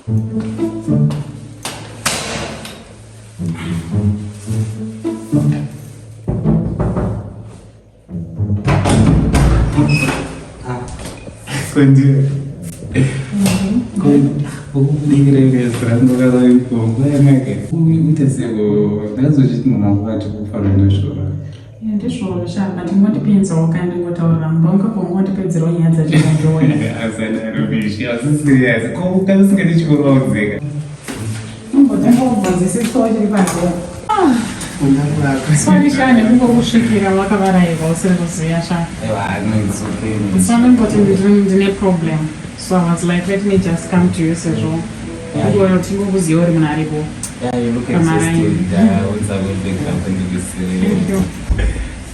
Quando Quindi strano che lo problema è che intensivo adesso ci stiamo facendo fare una scuola. Ndizvo shaka ndingotipenzawo kandi ngotauramba ungapongotipedzerawo nyaya dzatingajoya Asana rubishi asisiriasi ko kasinga ndichikuronzeka. umbotangobvunzise chitoo chiri panzoo swalishane kungokusvikira wakavaraiva usiri kuziya sha sandimboti ndine problem, so I was like, let me just come to you sezvo ungora kuti ngokuziva uri munhu aripo. Yeah, you look exhausted. Once I will be comfortable.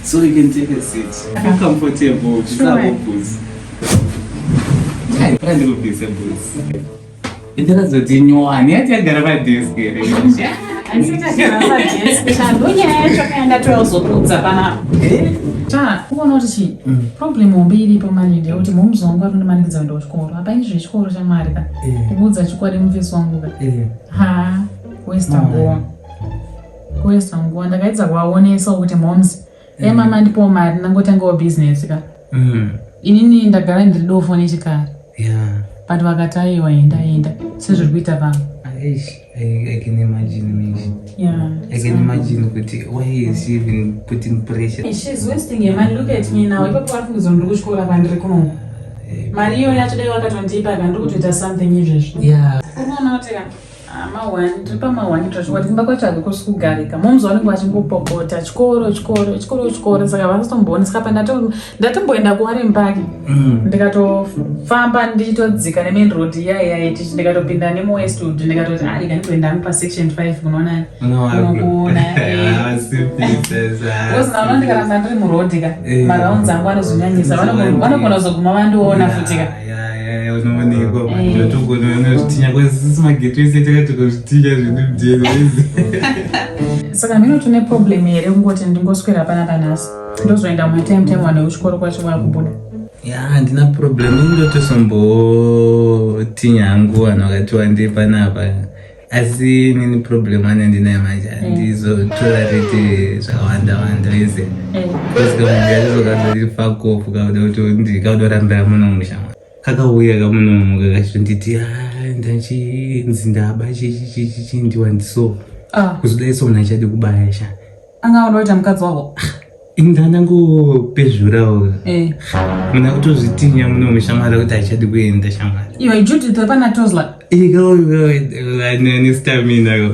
So you can take a seat. I'm comfortable. Sure. Yeah, you can't do this. It does what you want. Yet I got about this here. Uona kuti problem hombe iripo maninde kuti mumuzongo ari ndimanikidzwa ndo chikoro apaini zvechikoro chamari ka kuudza chikwadi mufesi wangu ka ha kuwesta nguva ndakaedza kuvaonesa kuti moms mama ndipo mari nangotangawo business ka inini ndagara ndiri dofo nechikari but vakati aiwa enda sezviri kuita vamwe. I can imagine me. Yeah. I can imagine why is she even putting pressure? She's wasting your money. Look at me now. If I was on the school, I'm going to Mario, yesterday, I got on deep. I can do it as something useless. Yeah. One, what in Bakacha go school Garrica. Mom's only watching Popota, Chikoro, saka vanositomboona saka ndatomboenda kuwari mbaki ndikato famba ndichitodzika nemain road iya ndikatopinda nemuwestwood ndikatoti ndikanitoenda pa section 5 kunoona unokuona kozinaona ndikaramba ndiri muroad ka maraundi angu anozonyanyisa vanogona kuzoguma vandiona futi ka unoonekwa ndotogona kwesisi mageto ese takatokazvitinha zvinobjerezi saka mino tine problem here kungoti ndingoswera panapa nhasi ndozoenda mutimtime wane wechikoro kwacho wakubuda. Handina problem indotosombotinya hangu vanhu vakati wandei panapa asi nini problem anendinayo manje handizotora rete zvakawanda vese kusika munhu yatizokazori fakofu kauda kuti ndikaudarambira muno mushamwa kakauya kamunomu kakachitonditi ndachinzi ndaba chindiwandiso kuzodai so munhu achadi kubaya sha angaonoita mukadzi wako ndanangopezvurawo munhu akutozvitinya muno mushamwari kuti achadi kuenda shamwari iwe Judith pana Tozla nestamina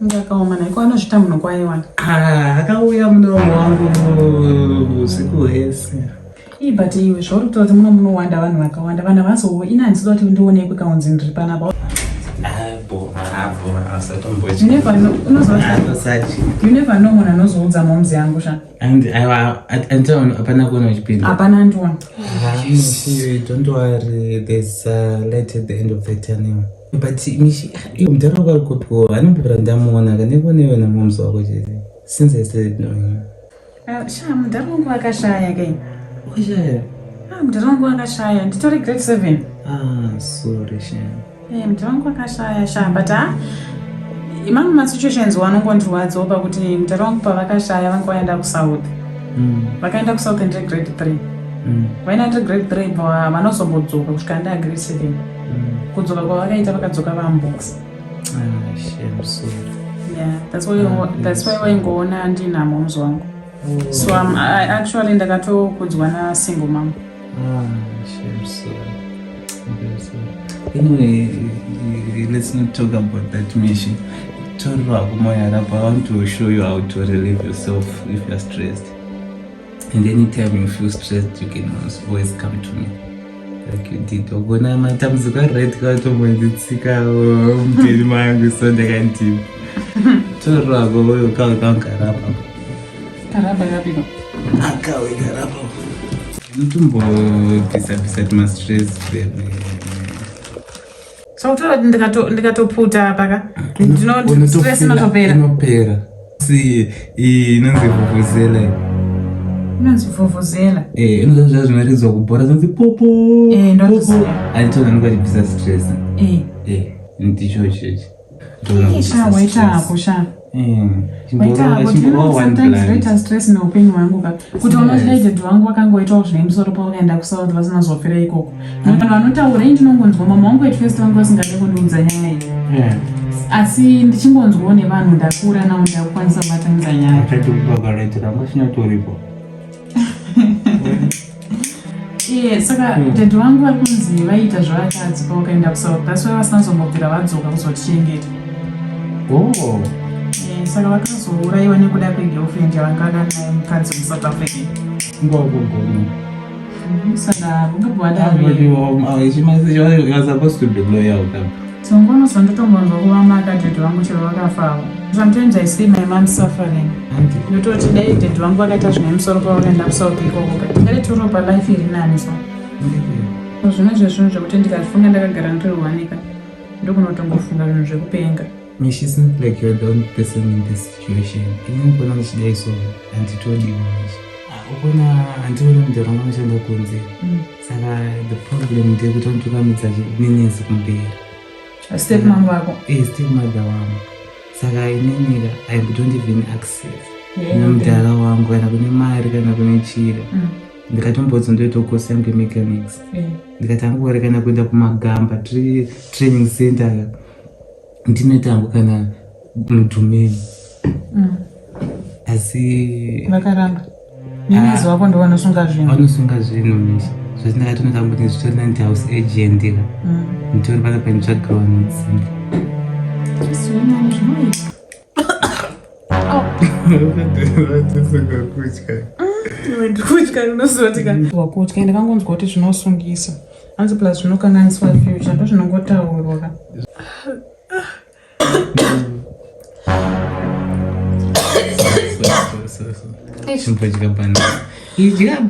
ngakaoma naiko anozvita munhu kwaiwana akauya munomu wangu usiku hwese but iwe zvauri kutora kuti munowanda vanhu vakawanda vanhu avazowo inanzida kuti ndionekwe kaunzi ndiri panapa. You never know munhu anozoudza momzi yangu sha hapana kuona uchipinda hapana ndiona. Don't worry, there's light at the end of the tunnel. But mudharaunda kupo vanombora ndamuona kanekuonewe namomzi wako chete since I started knowing you. Sha mudharaunda wakashaya kai washaya mudharaunda wakashaya nditori grade 7. Sorry shame. Mudharaunda wakashaya sha but imamwe masituations wanongondirwadzawo pakuti mudharaunda pavakashaya vangoenda kusouth vakaenda kusouth ndiri grade 3 vaina ndiri grade 3 vanozobodzoka kusvika nda grade 7 kudzoka kwavakaita vakadzoka vambox. Shame, sorry. Yeah, that's why waingoona ndinamo muzi wangu. So actually ndakatokudzwa na single mom. Shame, sorry. Anyway, let's not talk about that mission. I want to show you how to relieve yourself if you're stressed. And anytime you feel stressed, you can always come to me. Like you did. Ogona matamzuka right katomwenditsika mukeni mangu so ndakanti. Torwa gowe ukakarapa. Karapa yapino. Akawe karapa. Ntumbo disabisa ma stress baby. So ndikatoputa apa ka. Ndino stress inotopera. Inopera. Si inonzi vuvuzela. Inonzi vuvuzela. Inozva zvinorizwa kubhora zonzi popo. Ndoziva. Anditona ndikatibvisa stress. ndicho chechi waita hapo sha waita stress neupenyu hwangu kuti unozvidai dhedhi wangu vakangoitawo zvine musoro pavakaenda kusouth vasina zvopfera ikoko vanhu vanotaura ndinongonzwa mama wangu wetfirst vangu vasingade kundiudza nyaya iyi asi ndichingonzwawo nevanhu ndakura navo ndakukwanisa kubatanidza nyaya saka dhedhi wangu vari kunzi vaita zvavakadzi pavakaenda kusouth thats why vasina zombobvira vadzoka kuzotichengeta saka vakazourayiwa nekuda kwegirlfriend yavangada naye mukadzi musouth africa saka tongonozwa ndotombonzwa kuvamaka dhedhi vangu chero vakafawo sometimes I see my mom suffering ndototi dai dhedhi vangu vakaita zvine musoro pavakaenda kusouth ikoko tingade toro palife iri nani so zvimwe zvezvinhu zvekuti ndikafunga ndakagara ndiriwanika ndokunotongofunga zvinhu zvekupenga. Mitch, it seems like you're the only person in this situation. Even when I'm today, so Auntie told you, until the wrong person that comes in. So the problem they would want to come with meanings to compare. A stepmother. A stepmother. So I don't even access. I'm the other one going to marry, going to cheat. Ndikatombodzo ndoitokosa mechanics. Ndikatangu rekana kuenda kumagamba training center. Ndinotangu kana mudhumeni asi vakaramba nemwezi wako ndo vanosunga zvinhu Mitch zvazindakatonotanga kuti zvitorina ndi house agent ka nditori pana panitsvagirwa notsimba ndikutya ndinozotika wakutya ndakangonzwa kuti zvinosungisa anzi plus zvinokanganiswa future ndo zvinongotaurwa ka Chimbo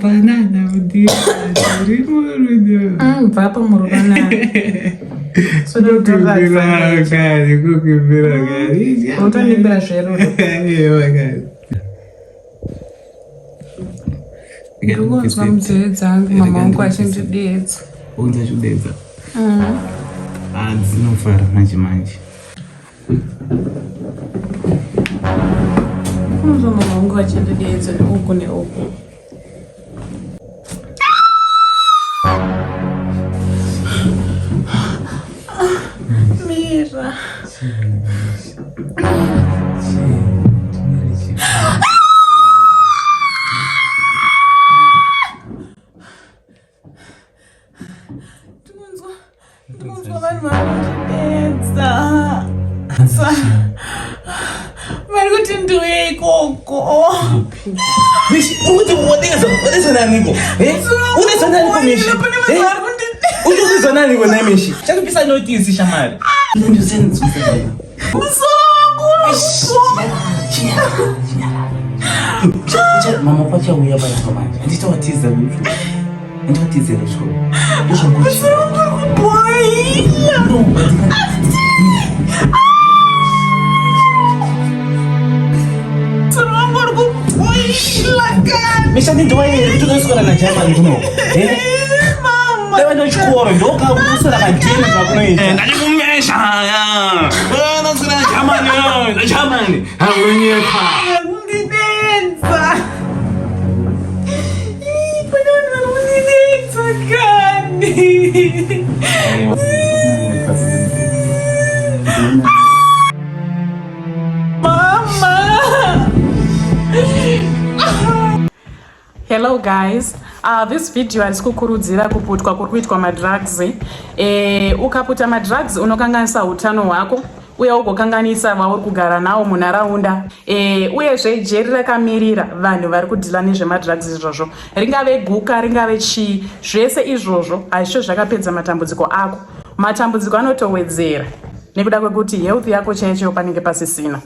banana mudia papa murubanana so don't do that utonibira zvero ndikunzwa muzee dzangu mama wangu achindidedza unzachidedza dzinofara manje kunzwa mama wangu achindidedza neuku neuku Mira ndikunzwa vanhu vanondidedza vari kuti ndiuye ikoko Unazonaniko na Mitch? Chakupisa notice shamari. Mama kwacha uya bana kamanje. Nditawatiza kucho. Nditawatiza kucho. Usho kucho. Boy. Mitch ndinto waye tunosikora na German kuno. Lewa chikoro ndoka kusora madini zvakunoita. Ndakumesha ya. Bwana sina German yo, German. Hawonyeka. Undidedza. Bwana undidedza kani. Mama. Hello guys. This video handisi kukurudzira kuputwa kuri kuitwa madrugs. Ukaputa madrugs unokanganisa utano hwako uye ugokanganisa vauri kugara nawo munharaunda. Uyezve jeri rakamirira vanhu vari kudhila nezvemadrugs izvozvo. Ringave guka, ringave chii, zvese izvozvo hazvisvo zvakapedza matambudziko ako. Matambudziko anotowedzera nekuda kwekuti health yako chaiyo panenge pasisina.